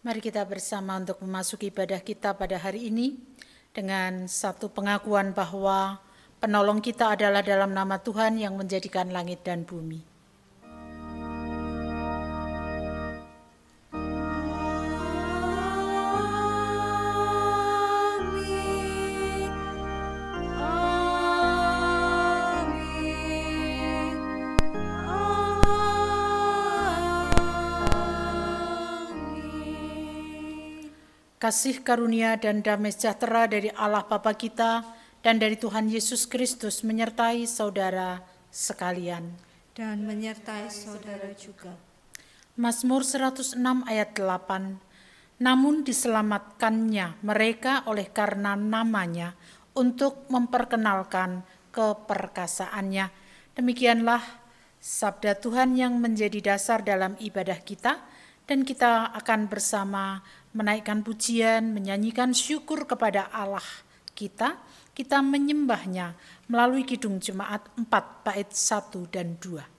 Mari kita bersama untuk memasuki ibadah kita pada hari ini dengan satu pengakuan bahwa penolong kita adalah dalam nama Tuhan yang menjadikan langit dan bumi. Kasih karunia dan damai sejahtera dari Allah Bapa kita dan dari Tuhan Yesus Kristus menyertai saudara sekalian. Dan menyertai saudara juga. Mazmur 106 ayat 8. Namun diselamatkannya mereka oleh karena namanya untuk memperkenalkan keperkasaannya. Demikianlah sabda Tuhan yang menjadi dasar dalam ibadah kita, dan kita akan bersama menaikkan pujian, menyanyikan syukur kepada Allah kita. Kita menyembahnya melalui Kidung Jemaat 4 bait 1 dan 2.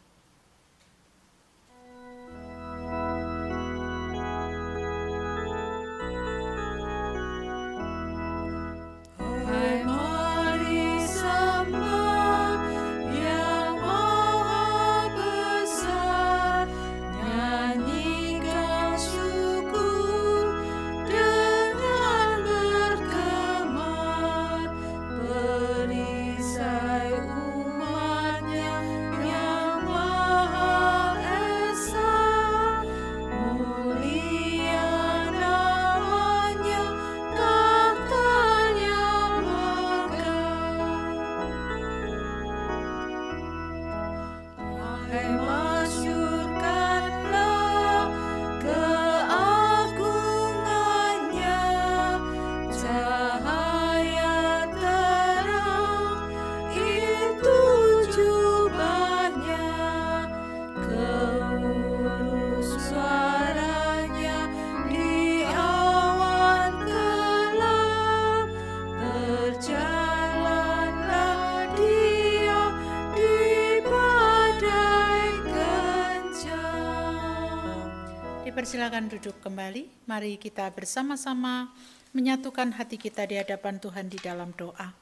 Silakan duduk kembali. Mari kita bersama-sama menyatukan hati kita di hadapan Tuhan di dalam doa.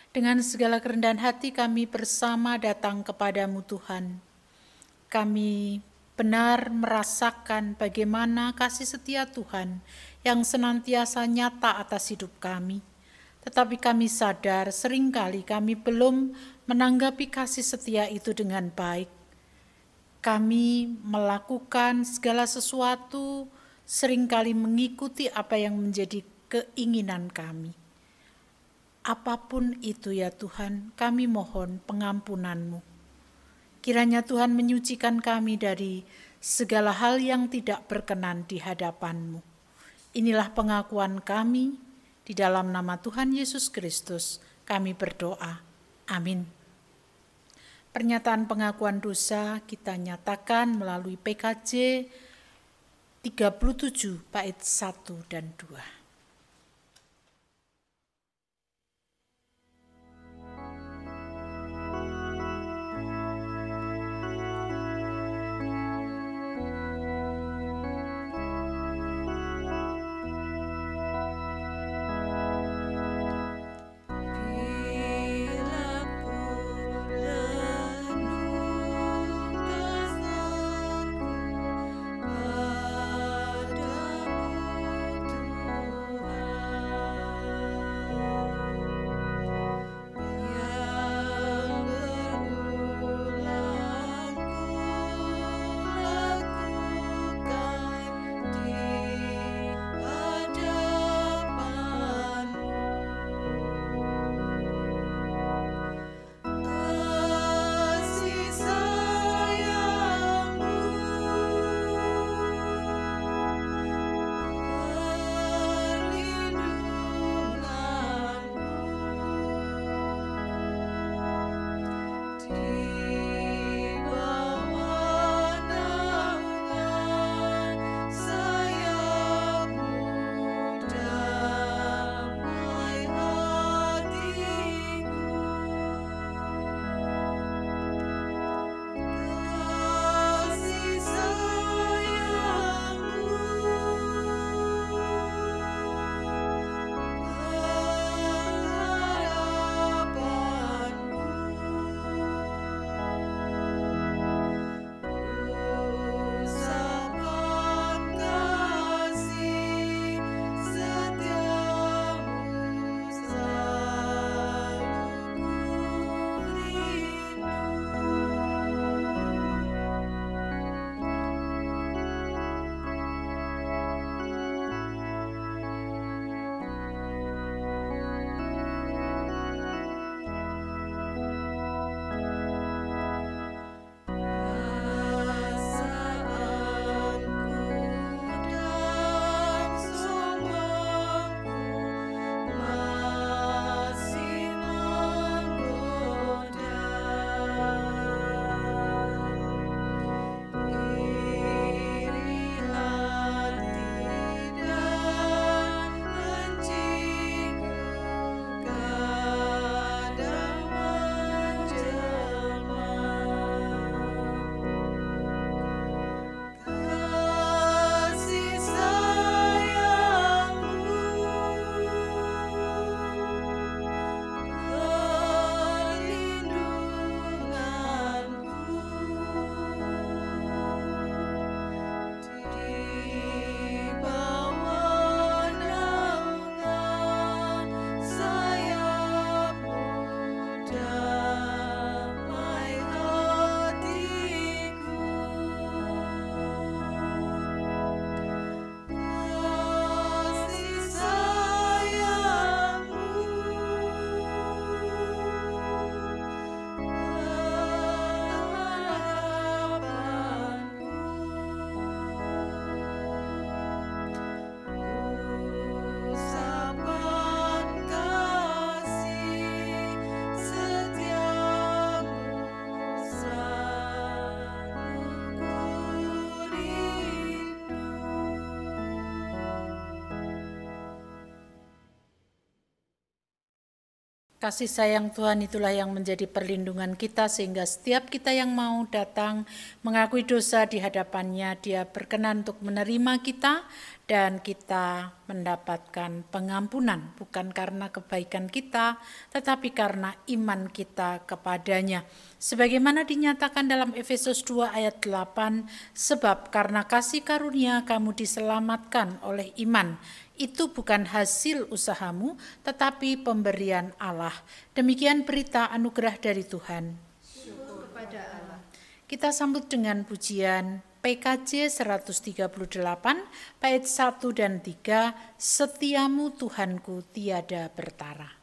Dengan segala kerendahan hati kami bersama datang kepadamu Tuhan. Kami benar merasakan bagaimana kasih setia Tuhan yang senantiasa nyata atas hidup kami. Tetapi kami sadar seringkali kami belum menanggapi kasih setia itu dengan baik. Kami melakukan segala sesuatu seringkali mengikuti apa yang menjadi keinginan kami. Apapun itu ya Tuhan, kami mohon pengampunan-Mu. Kiranya Tuhan menyucikan kami dari segala hal yang tidak berkenan di hadapan-Mu. Inilah pengakuan kami, di dalam nama Tuhan Yesus Kristus kami berdoa. Amin. Pernyataan pengakuan dosa kita nyatakan melalui PKJ 37 bait 1 dan 2. Kasih sayang Tuhan itulah yang menjadi perlindungan kita, sehingga setiap kita yang mau datang mengakui dosa di hadapannya, Dia berkenan untuk menerima kita dan kita mendapatkan pengampunan, bukan karena kebaikan kita, tetapi karena iman kita kepadanya. Sebagaimana dinyatakan dalam Efesus 2 ayat 8, sebab karena kasih karunia kamu diselamatkan oleh iman. Itu bukan hasil usahamu, tetapi pemberian Allah. Demikian berita anugerah dari Tuhan. Syukur kepada Allah. Kita sambut dengan pujian PKJ 138, bait 1 dan 3, Setiamu Tuhanku tiada bertara.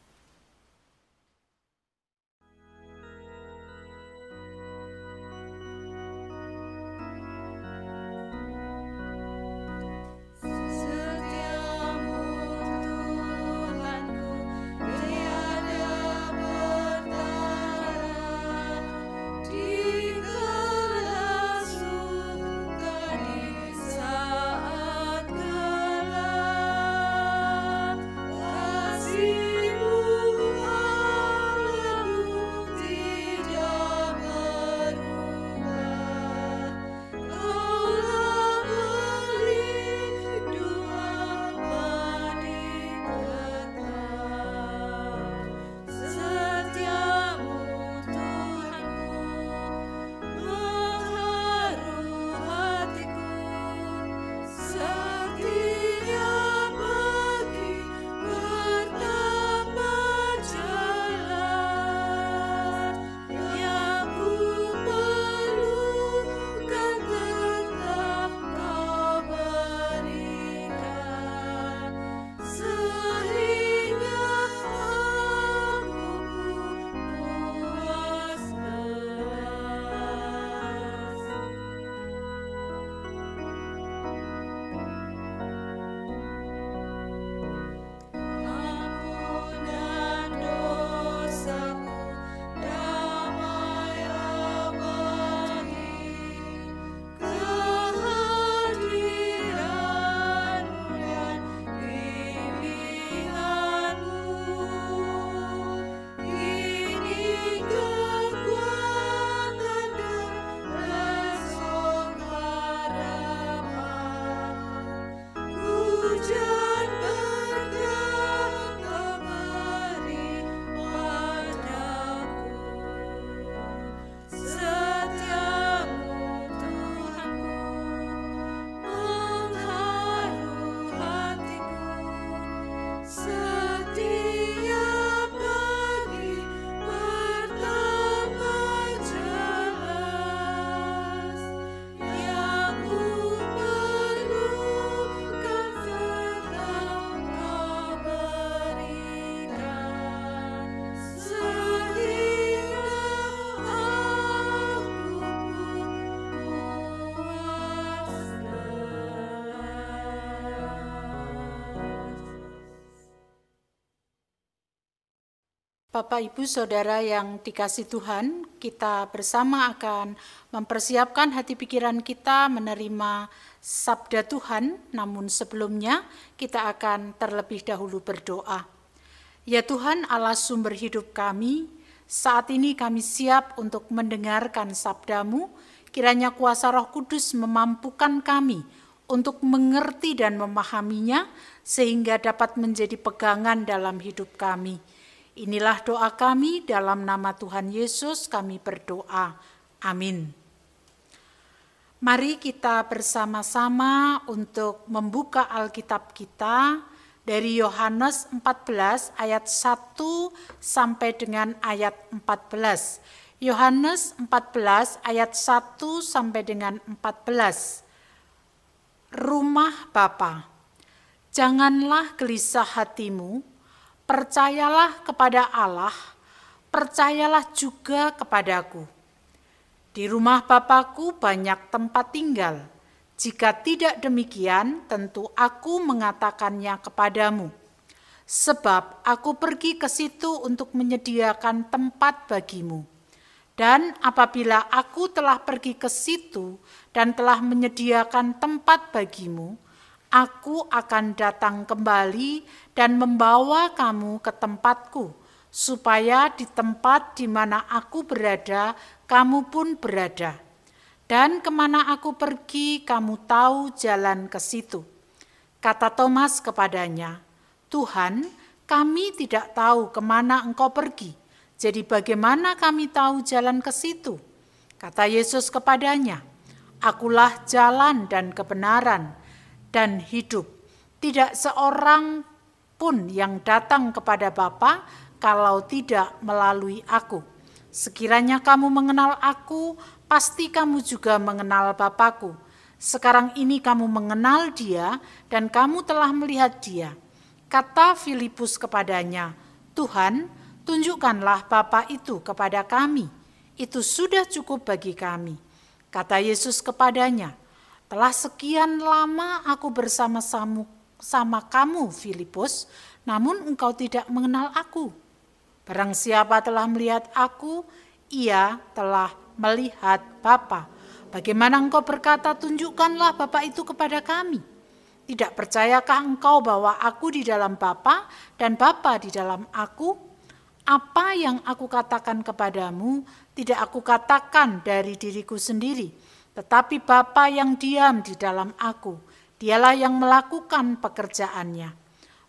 Bapak, Ibu, Saudara yang dikasih Tuhan, kita bersama akan mempersiapkan hati pikiran kita menerima sabda Tuhan, namun sebelumnya kita akan terlebih dahulu berdoa. Ya Tuhan, Allah sumber hidup kami, saat ini kami siap untuk mendengarkan sabda-Mu, kiranya kuasa Roh Kudus memampukan kami untuk mengerti dan memahaminya, sehingga dapat menjadi pegangan dalam hidup kami. Inilah doa kami, dalam nama Tuhan Yesus kami berdoa. Amin. Mari kita bersama-sama untuk membuka Alkitab kita dari Yohanes 14 ayat 1 sampai dengan ayat 14. Yohanes 14 ayat 1 sampai dengan 14. Rumah Bapa. Janganlah gelisah hatimu, percayalah kepada Allah, percayalah juga kepadaku. Di rumah Bapa-Ku banyak tempat tinggal. Jika tidak demikian, tentu aku mengatakannya kepadamu. Sebab aku pergi ke situ untuk menyediakan tempat bagimu. Dan apabila aku telah pergi ke situ dan telah menyediakan tempat bagimu, aku akan datang kembali dan membawa kamu ke tempatku, supaya di tempat di mana aku berada, kamu pun berada. Dan kemana aku pergi, kamu tahu jalan ke situ." Kata Thomas kepadanya, "Tuhan, kami tidak tahu kemana engkau pergi. Jadi bagaimana kami tahu jalan ke situ?" Kata Yesus kepadanya, "Akulah jalan dan kebenaran dan hidup. Tidak seorang pun yang datang kepada Bapa kalau tidak melalui aku. Sekiranya kamu mengenal aku, pasti kamu juga mengenal Bapa-Ku. Sekarang ini kamu mengenal Dia dan kamu telah melihat Dia." Kata Filipus kepadanya, "Tuhan, tunjukkanlah Bapa itu kepada kami. Itu sudah cukup bagi kami." Kata Yesus kepadanya, "Telah sekian lama aku bersama kamu, Filipus, namun engkau tidak mengenal aku. Barang siapa telah melihat aku, ia telah melihat Bapa. Bagaimana engkau berkata, 'Tunjukkanlah Bapa itu kepada kami'? Tidak percayakah engkau bahwa aku di dalam Bapa dan Bapa di dalam aku? Apa yang aku katakan kepadamu, tidak aku katakan dari diriku sendiri, tetapi Bapa yang diam di dalam aku, Dialah yang melakukan pekerjaannya.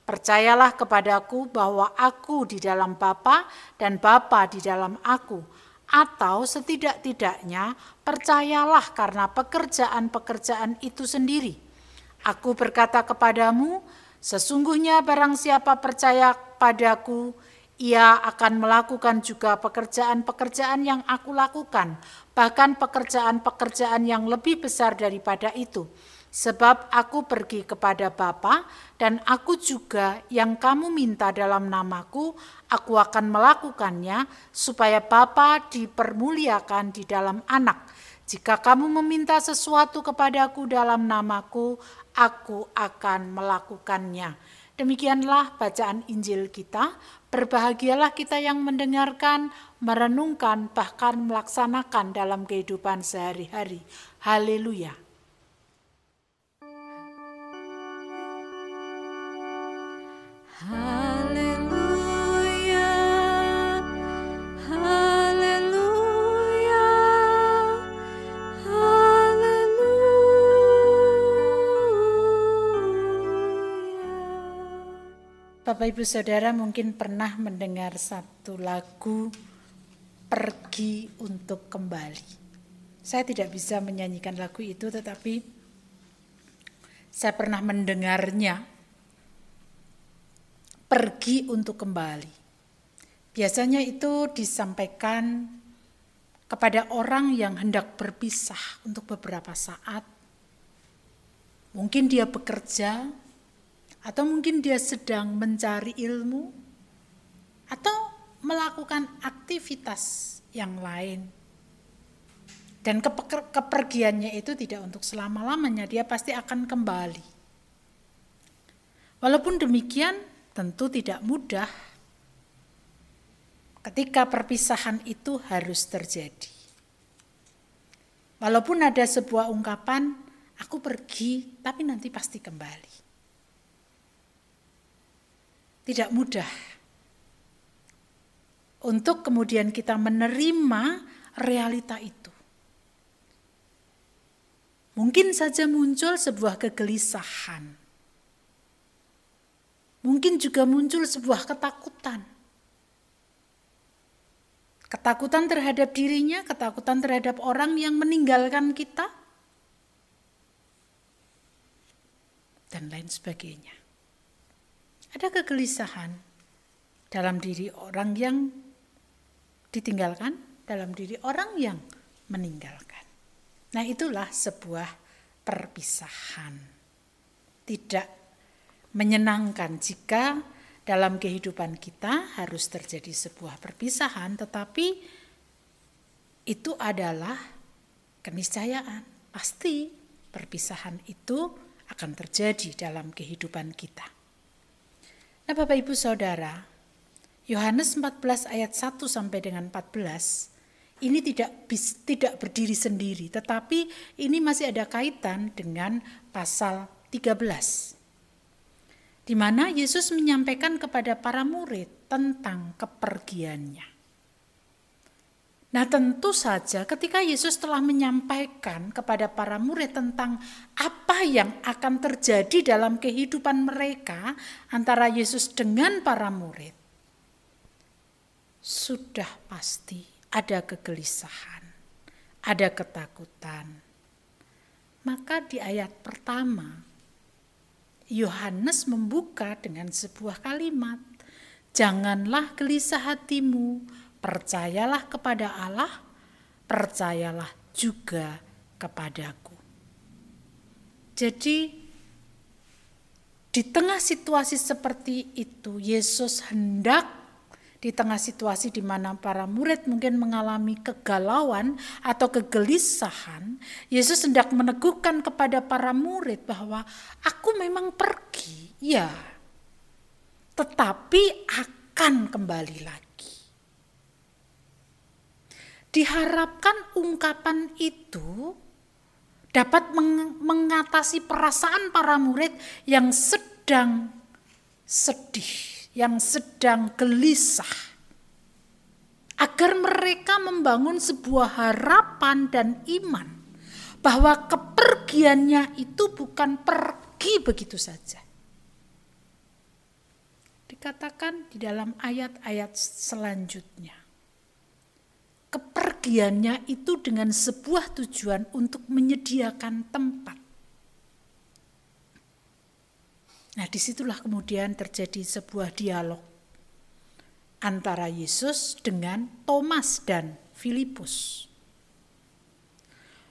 Percayalah kepadaku bahwa aku di dalam Bapa dan Bapa di dalam aku, atau setidak-tidaknya percayalah karena pekerjaan-pekerjaan itu sendiri. Aku berkata kepadamu, sesungguhnya barang siapa percaya padaku, ia akan melakukan juga pekerjaan-pekerjaan yang aku lakukan, bahkan pekerjaan-pekerjaan yang lebih besar daripada itu. Sebab aku pergi kepada Bapa, dan aku juga yang kamu minta dalam namaku, aku akan melakukannya, supaya Bapa dipermuliakan di dalam Anak. Jika kamu meminta sesuatu kepadaku dalam namaku, aku akan melakukannya." Demikianlah bacaan Injil kita. Berbahagialah kita yang mendengarkan, merenungkan, bahkan melaksanakan dalam kehidupan sehari-hari. Haleluya. Haleluya, haleluya, haleluya. Bapak Ibu Saudara mungkin pernah mendengar satu lagu "Pergi untuk Kembali". Saya tidak bisa menyanyikan lagu itu, tetapi saya pernah mendengarnya. Pergi untuk kembali. Biasanya itu disampaikan kepada orang yang hendak berpisah untuk beberapa saat. Mungkin dia bekerja, atau mungkin dia sedang mencari ilmu, atau melakukan aktivitas yang lain. Dan kepergiannya itu tidak untuk selama-lamanya, dia pasti akan kembali. Walaupun demikian, tentu tidak mudah ketika perpisahan itu harus terjadi. Walaupun ada sebuah ungkapan, "Aku pergi, tapi nanti pasti kembali." Tidak mudah untuk kemudian kita menerima realita itu. Mungkin saja muncul sebuah kegelisahan. Mungkin juga muncul sebuah ketakutan. Ketakutan terhadap dirinya, ketakutan terhadap orang yang meninggalkan kita, dan lain sebagainya. Ada kegelisahan dalam diri orang yang ditinggalkan, dalam diri orang yang meninggalkan. Nah, itulah sebuah perpisahan. Tidak menyenangkan jika dalam kehidupan kita harus terjadi sebuah perpisahan, tetapi itu adalah keniscayaan. Pasti perpisahan itu akan terjadi dalam kehidupan kita. Nah, Bapak Ibu Saudara, Yohanes 14 ayat 1 sampai dengan 14 ini tidak berdiri sendiri, tetapi ini masih ada kaitan dengan pasal 13. di mana Yesus menyampaikan kepada para murid tentang kepergiannya. Nah, tentu saja ketika Yesus telah menyampaikan kepada para murid tentang apa yang akan terjadi dalam kehidupan mereka antara Yesus dengan para murid, sudah pasti ada kegelisahan, ada ketakutan. Maka di ayat pertama, Yohanes membuka dengan sebuah kalimat, "Janganlah gelisah hatimu, percayalah kepada Allah, percayalah juga kepadaku." Jadi di tengah situasi seperti itu, Yesus hendak di tengah situasi di mana para murid mungkin mengalami kegalauan atau kegelisahan, Yesus hendak meneguhkan kepada para murid bahwa aku memang pergi, ya, tetapi akan kembali lagi. Diharapkan ungkapan itu dapat mengatasi perasaan para murid yang sedang sedih, yang sedang gelisah, agar mereka membangun sebuah harapan dan iman bahwa kepergiannya itu bukan pergi begitu saja. Dikatakan di dalam ayat-ayat selanjutnya, kepergiannya itu dengan sebuah tujuan untuk menyediakan tempat. Nah, disitulah kemudian terjadi sebuah dialog antara Yesus dengan Thomas dan Filipus.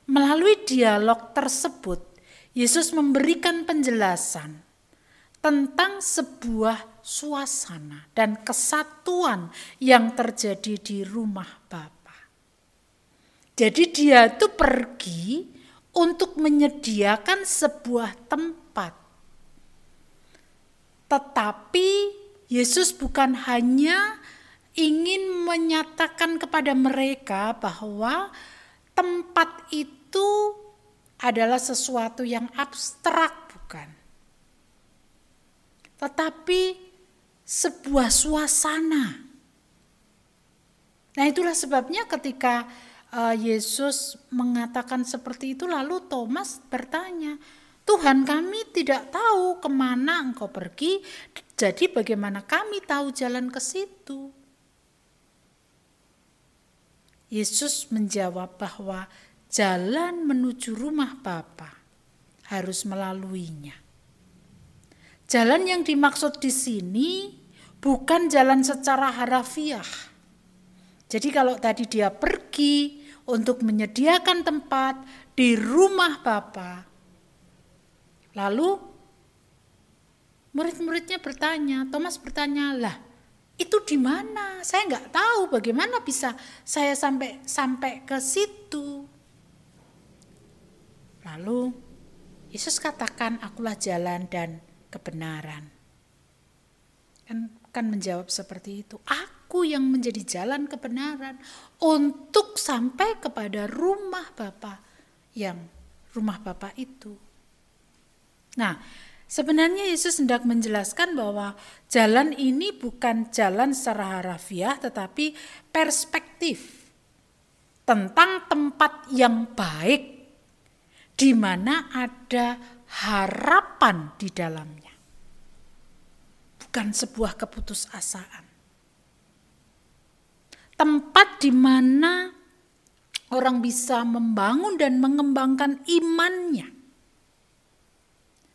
Melalui dialog tersebut, Yesus memberikan penjelasan tentang sebuah suasana dan kesatuan yang terjadi di rumah Bapa. Jadi dia itu pergi untuk menyediakan sebuah tempat. Tetapi Yesus bukan hanya ingin menyatakan kepada mereka bahwa tempat itu adalah sesuatu yang abstrak, bukan. Tetapi sebuah suasana. Nah, itulah sebabnya ketika Yesus mengatakan seperti itu, lalu Thomas bertanya, "Tuhan, kami tidak tahu kemana Engkau pergi, jadi bagaimana kami tahu jalan ke situ?" Yesus menjawab bahwa jalan menuju rumah Bapa harus melaluinya. Jalan yang dimaksud di sini bukan jalan secara harafiah. Jadi kalau tadi dia pergi untuk menyediakan tempat di rumah Bapa, lalu murid-muridnya bertanya, Thomas bertanya, "Lah, itu di mana? Saya nggak tahu, bagaimana bisa saya sampai ke situ?" Lalu Yesus katakan, "Akulah jalan dan kebenaran." Kan menjawab seperti itu. Aku yang menjadi jalan kebenaran untuk sampai kepada rumah Bapa, yang rumah Bapa itu. Nah, sebenarnya Yesus hendak menjelaskan bahwa jalan ini bukan jalan secara harafiah, tetapi perspektif tentang tempat yang baik di mana ada harapan di dalamnya. Bukan sebuah keputusasaan. Tempat di mana orang bisa membangun dan mengembangkan imannya.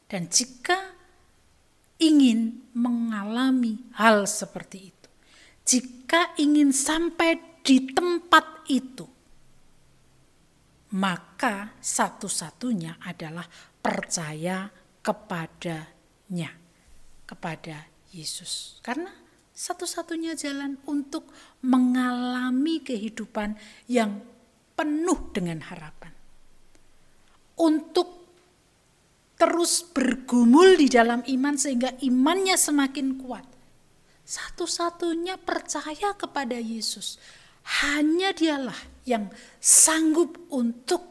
Dan jika ingin mengalami hal seperti itu, jika ingin sampai di tempat itu, maka satu-satunya adalah percaya kepadanya, kepada Yesus. Karena satu-satunya jalan untuk mengalami kehidupan yang penuh dengan harapan. Untuk terus bergumul di dalam iman sehingga imannya semakin kuat. Satu-satunya percaya kepada Yesus. Hanya dialah yang sanggup untuk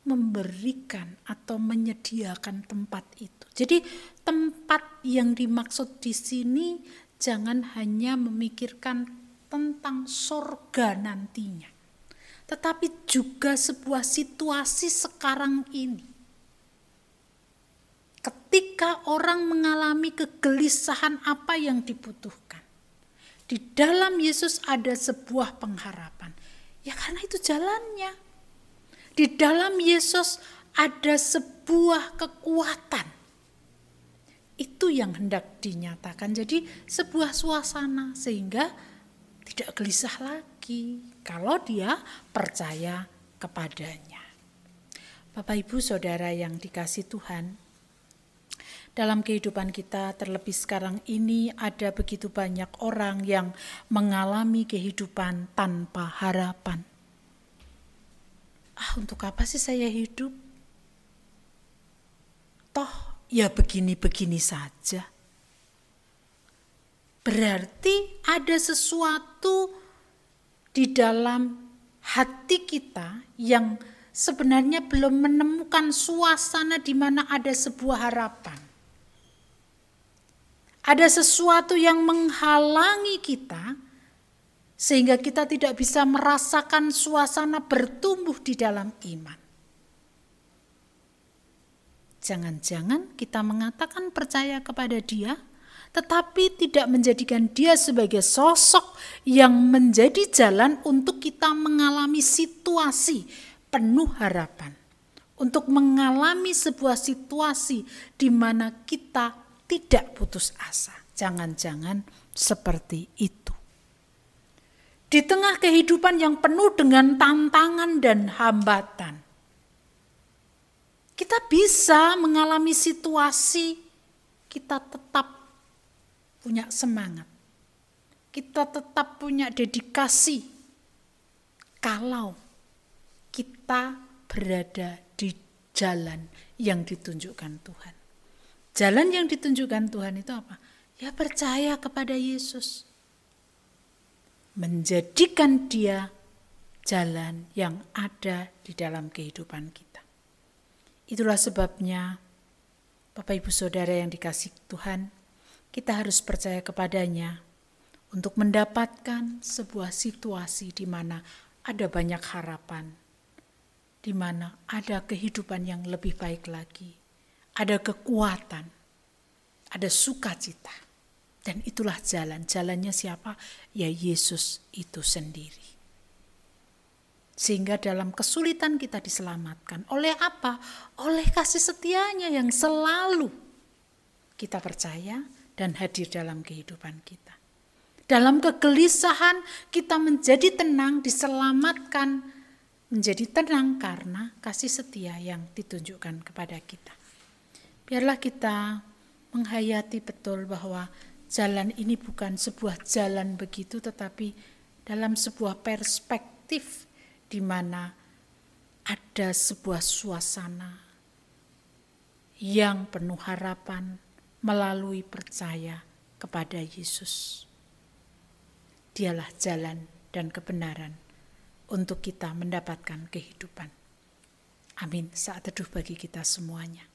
memberikan atau menyediakan tempat itu. Jadi tempat yang dimaksud di sini jangan hanya memikirkan tentang surga nantinya, tetapi juga sebuah situasi sekarang ini. Ketika orang mengalami kegelisahan apa yang dibutuhkan, di dalam Yesus ada sebuah pengharapan. Ya karena itu jalannya. Di dalam Yesus ada sebuah kekuatan. Itu yang hendak dinyatakan. Jadi sebuah suasana sehingga tidak gelisah lagi kalau dia percaya kepadanya. Bapak Ibu Saudara yang dikasihi Tuhan, dalam kehidupan kita terlebih sekarang ini ada begitu banyak orang yang mengalami kehidupan tanpa harapan. Untuk apa sih saya hidup? Toh ya begini-begini saja. Berarti ada sesuatu di dalam hati kita yang sebenarnya belum menemukan suasana di mana ada sebuah harapan. Ada sesuatu yang menghalangi kita sehingga kita tidak bisa merasakan suasana bertumbuh di dalam iman. Jangan-jangan kita mengatakan percaya kepada Dia, tetapi tidak menjadikan Dia sebagai sosok yang menjadi jalan untuk kita mengalami situasi penuh harapan. Untuk mengalami sebuah situasi di mana kita tidak putus asa. Jangan-jangan seperti itu. Di tengah kehidupan yang penuh dengan tantangan dan hambatan, kita bisa mengalami situasi, kita tetap punya semangat. Kita tetap punya dedikasi. Kalau kita berada di jalan yang ditunjukkan Tuhan. Jalan yang ditunjukkan Tuhan itu apa? Ya percaya kepada Yesus. Menjadikan Dia jalan yang ada di dalam kehidupan kita. Itulah sebabnya Bapak Ibu Saudara yang dikasihi Tuhan, kita harus percaya kepadanya untuk mendapatkan sebuah situasi di mana ada banyak harapan, di mana ada kehidupan yang lebih baik lagi. Ada kekuatan, ada sukacita. Dan itulah jalan. Jalannya siapa? Ya Yesus itu sendiri. Sehingga dalam kesulitan kita diselamatkan. Oleh apa? Oleh kasih setianya yang selalu kita percaya dan hadir dalam kehidupan kita. Dalam kegelisahan kita menjadi tenang, diselamatkan, menjadi tenang karena kasih setia yang ditunjukkan kepada kita. Biarlah kita menghayati betul bahwa jalan ini bukan sebuah jalan begitu, tetapi dalam sebuah perspektif di mana ada sebuah suasana yang penuh harapan melalui percaya kepada Yesus. Dialah jalan dan kebenaran untuk kita mendapatkan kehidupan. Amin. Saat teduh bagi kita semuanya.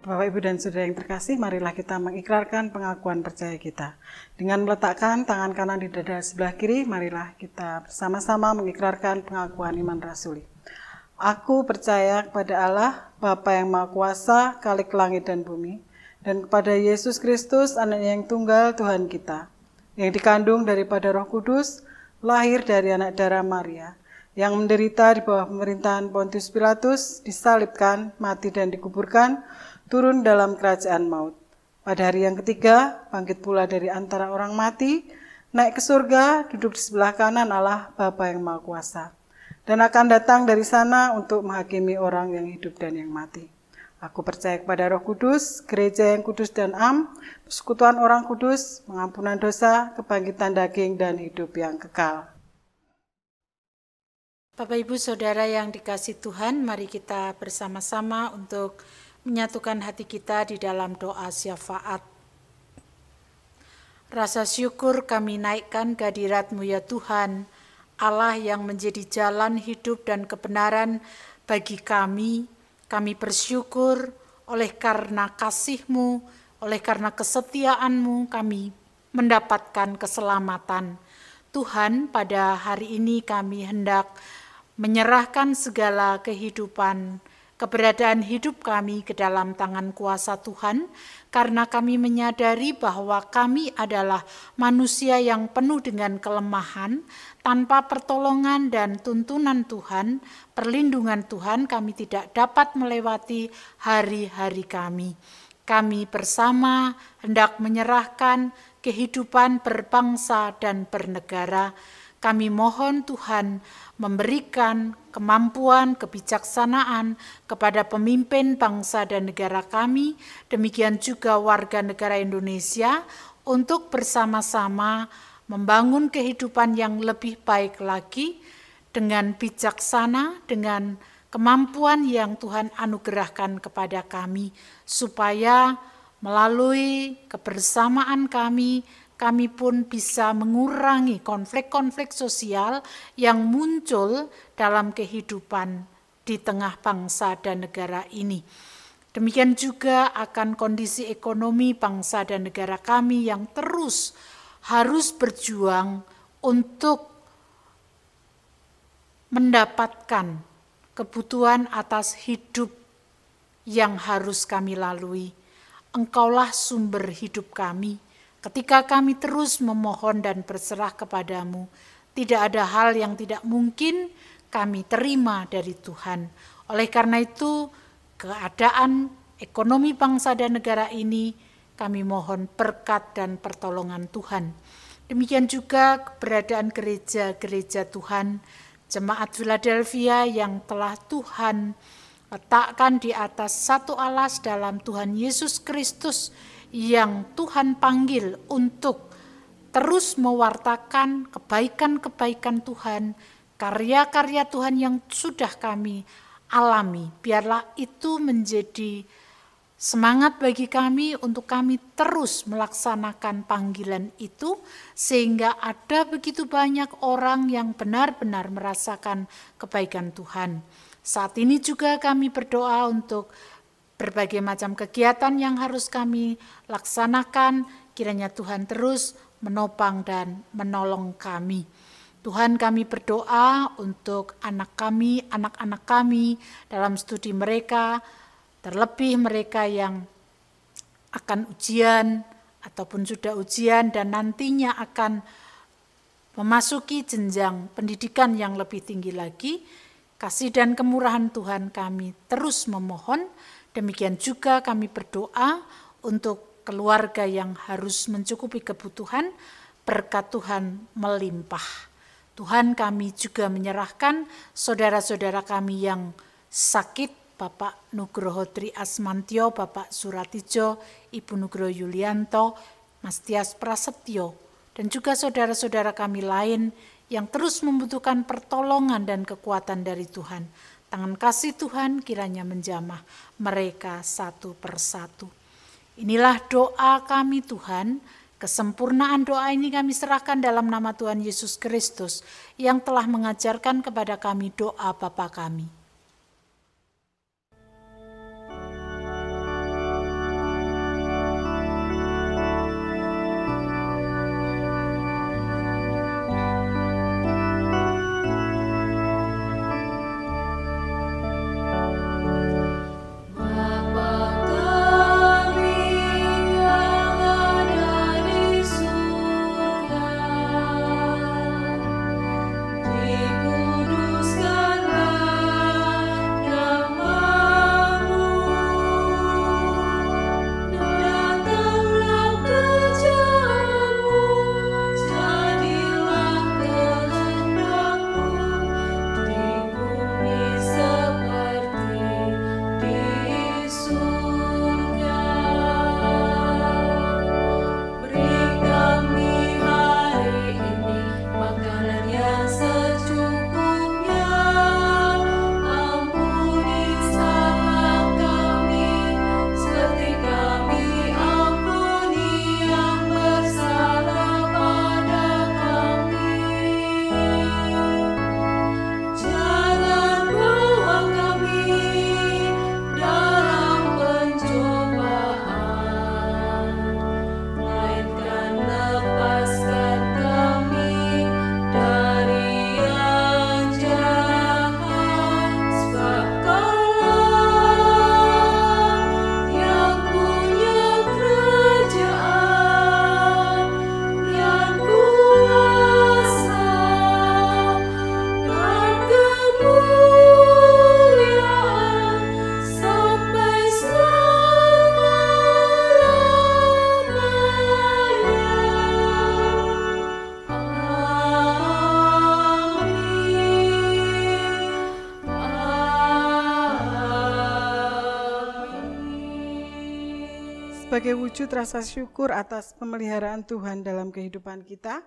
Bapak, Ibu, dan Saudara yang terkasih, marilah kita mengikrarkan pengakuan percaya kita. Dengan meletakkan tangan kanan di dada sebelah kiri, marilah kita bersama-sama mengikrarkan pengakuan iman rasuli. Aku percaya kepada Allah, Bapa yang Maha Kuasa, Khalik langit dan bumi, dan kepada Yesus Kristus, Anak yang tunggal Tuhan kita, yang dikandung daripada Roh Kudus, lahir dari anak darah Maria, yang menderita di bawah pemerintahan Pontius Pilatus, disalibkan, mati dan dikuburkan, turun dalam kerajaan maut. Pada hari yang ketiga, bangkit pula dari antara orang mati, naik ke surga, duduk di sebelah kanan Allah Bapa yang Maha Kuasa, dan akan datang dari sana untuk menghakimi orang yang hidup dan yang mati. Aku percaya kepada Roh Kudus, gereja yang kudus dan am, persekutuan orang kudus, pengampunan dosa, kebangkitan daging, dan hidup yang kekal. Bapak Ibu Saudara yang dikasihi Tuhan, mari kita bersama-sama untuk menyatukan hati kita di dalam doa syafaat. Rasa syukur kami naikkan ke hadirat-Mu ya Tuhan, Allah yang menjadi jalan hidup dan kebenaran bagi kami. Kami bersyukur oleh karena kasih-Mu, oleh karena kesetiaan-Mu kami mendapatkan keselamatan. Tuhan, pada hari ini kami hendak menyerahkan segala kehidupan, keberadaan hidup kami ke dalam tangan kuasa Tuhan, karena kami menyadari bahwa kami adalah manusia yang penuh dengan kelemahan. Tanpa pertolongan dan tuntunan Tuhan, perlindungan Tuhan, kami tidak dapat melewati hari-hari kami. Kami bersama hendak menyerahkan kehidupan berbangsa dan bernegara. Kami mohon Tuhan memberikan kemampuan, kebijaksanaan kepada pemimpin bangsa dan negara kami, demikian juga warga negara Indonesia, untuk bersama-sama membangun kehidupan yang lebih baik lagi dengan bijaksana, dengan kemampuan yang Tuhan anugerahkan kepada kami, supaya melalui kebersamaan kami pun bisa mengurangi konflik-konflik sosial yang muncul dalam kehidupan di tengah bangsa dan negara ini. Demikian juga akan kondisi ekonomi bangsa dan negara kami yang terus harus berjuang untuk mendapatkan kebutuhan atas hidup yang harus kami lalui. Engkaulah sumber hidup kami. Ketika kami terus memohon dan berserah kepadamu, tidak ada hal yang tidak mungkin kami terima dari Tuhan. Oleh karena itu, keadaan ekonomi bangsa dan negara ini, kami mohon berkat dan pertolongan Tuhan. Demikian juga keberadaan gereja-gereja Tuhan, Jemaat Philadelphia yang telah Tuhan letakkan di atas satu alas dalam Tuhan Yesus Kristus, yang Tuhan panggil untuk terus mewartakan kebaikan-kebaikan Tuhan, karya-karya Tuhan yang sudah kami alami. Biarlah itu menjadi semangat bagi kami untuk kami terus melaksanakan panggilan itu, sehingga ada begitu banyak orang yang benar-benar merasakan kebaikan Tuhan. Saat ini juga kami berdoa untuk berbagai macam kegiatan yang harus kami laksanakan, kiranya Tuhan terus menopang dan menolong kami. Tuhan, kami berdoa untuk anak-anak kami dalam studi mereka, terlebih mereka yang akan ujian ataupun sudah ujian dan nantinya akan memasuki jenjang pendidikan yang lebih tinggi lagi. Kasih dan kemurahan Tuhan kami terus memohon. Demikian juga kami berdoa untuk keluarga yang harus mencukupi kebutuhan, berkat Tuhan melimpah. Tuhan, kami juga menyerahkan saudara-saudara kami yang sakit, Bapak Nugroho Tri Asmantio, Bapak Suratijo, Ibu Nugroho Yulianto, Mas Tias Prasetyo, dan juga saudara-saudara kami lain yang terus membutuhkan pertolongan dan kekuatan dari Tuhan. Tangan kasih Tuhan kiranya menjamah mereka satu persatu. Inilah doa kami Tuhan, kesempurnaan doa ini kami serahkan dalam nama Tuhan Yesus Kristus yang telah mengajarkan kepada kami doa Bapa kami. Kudus Sebagai wujud rasa syukur atas pemeliharaan Tuhan dalam kehidupan kita,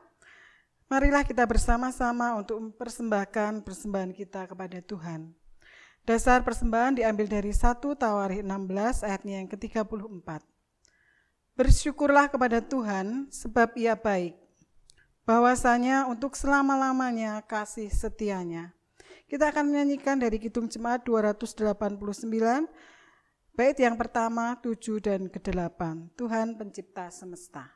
marilah kita bersama-sama untuk mempersembahkan persembahan kita kepada Tuhan. Dasar persembahan diambil dari 1 Tawarikh 16 ayatnya yang ke-34. Bersyukurlah kepada Tuhan sebab Ia baik, bahwasanya untuk selama-lamanya kasih setianya. Kita akan menyanyikan dari Kidung Jemaat 289, bait yang pertama, 7 dan ke-8. Tuhan pencipta semesta.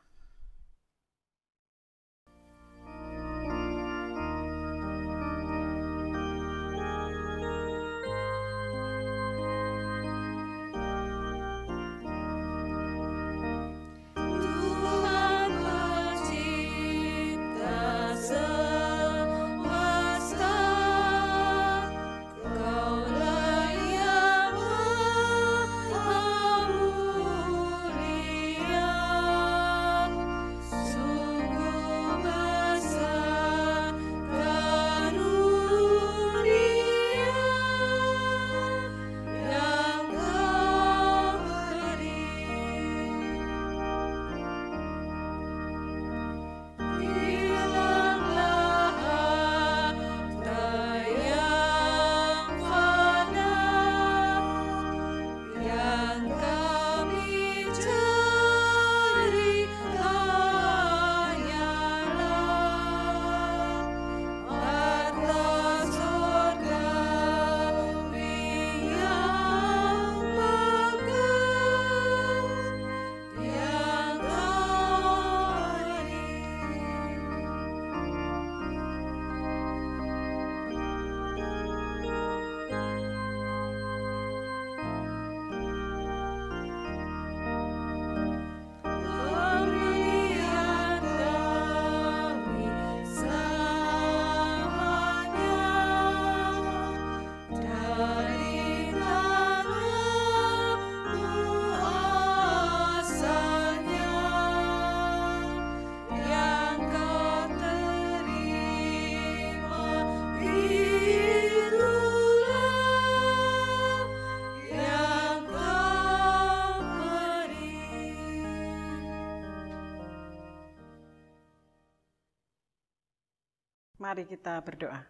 Mari kita berdoa.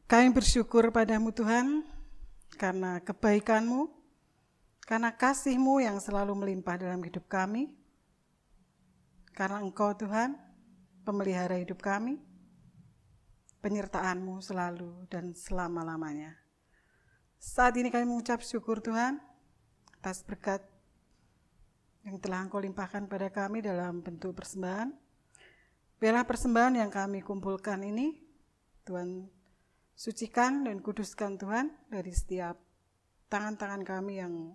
Kami bersyukur padamu Tuhan, karena kebaikan-Mu, karena kasih-Mu yang selalu melimpah dalam hidup kami, karena Engkau Tuhan, pemelihara hidup kami, penyertaan-Mu selalu dan selama-lamanya. Saat ini kami mengucap syukur Tuhan, atas berkat yang telah Engkau limpahkan pada kami dalam bentuk persembahan. Biarlah persembahan yang kami kumpulkan ini, Tuhan sucikan dan kuduskan Tuhan dari setiap tangan-tangan kami yang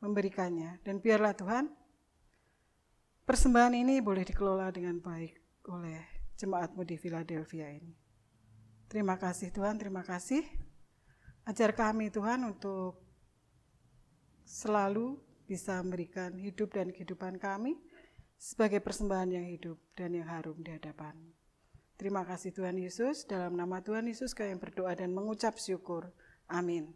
memberikannya. Dan biarlah Tuhan, persembahan ini boleh dikelola dengan baik oleh jemaat-Mu di Philadelphia ini. Terima kasih Tuhan, terima kasih. Ajar kami Tuhan untuk selalu bisa memberikan hidup dan kehidupan kami sebagai persembahan yang hidup dan yang harum di hadapan. Terima kasih Tuhan Yesus, dalam nama Tuhan Yesus kami berdoa dan mengucap syukur. Amin.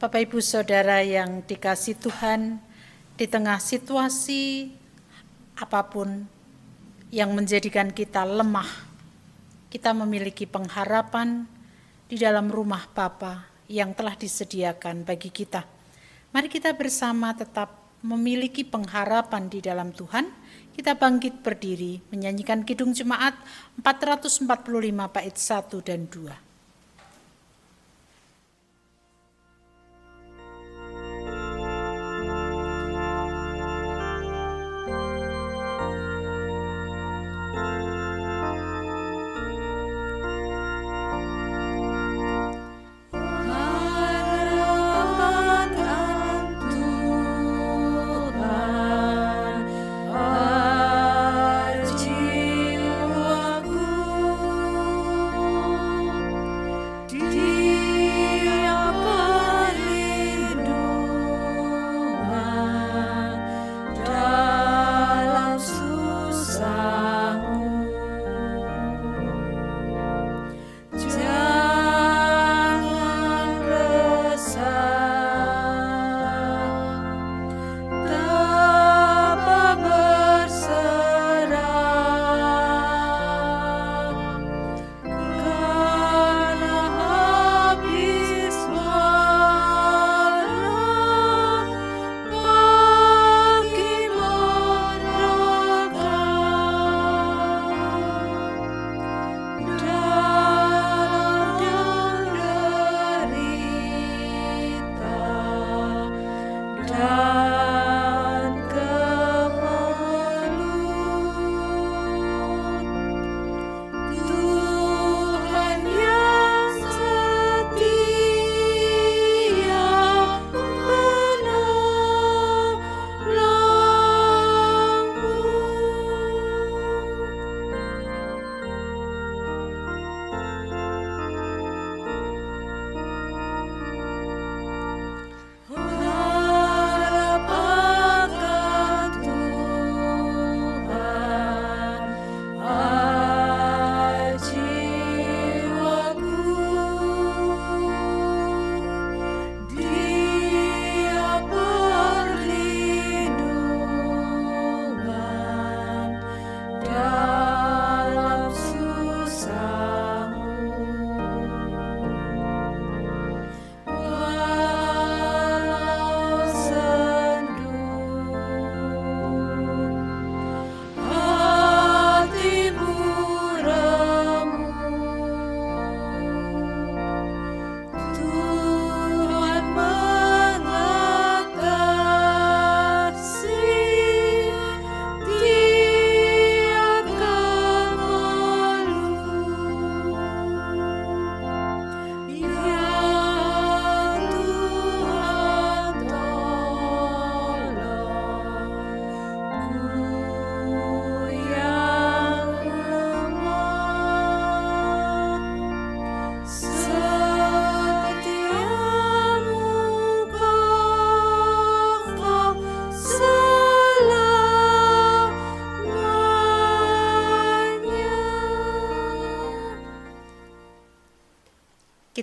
Bapak Ibu Saudara yang dikasih Tuhan, di tengah situasi apapun yang menjadikan kita lemah, kita memiliki pengharapan di dalam rumah Bapa yang telah disediakan bagi kita. Mari kita bersama tetap memiliki pengharapan di dalam Tuhan. Kita bangkit berdiri menyanyikan Kidung Jemaat 445 bait 1 dan 2.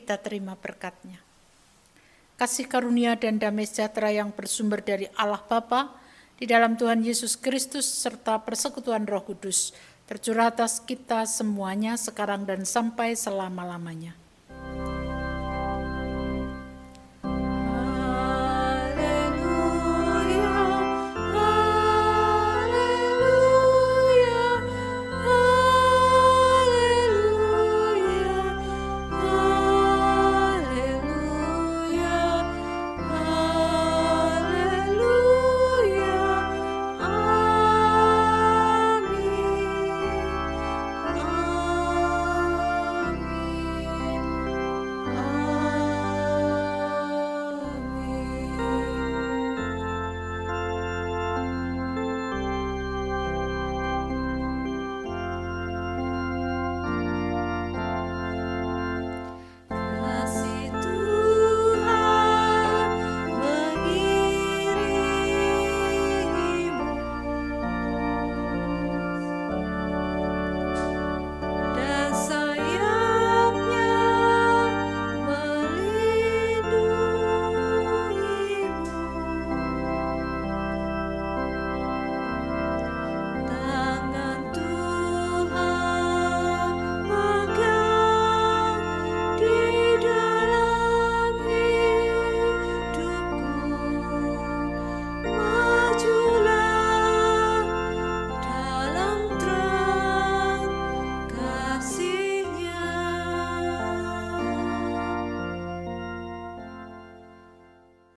kita terima berkat-Nya. Kasih karunia dan damai sejahtera yang bersumber dari Allah Bapa, di dalam Tuhan Yesus Kristus, serta persekutuan Roh Kudus, tercurah atas kita semuanya sekarang dan sampai selama-lamanya.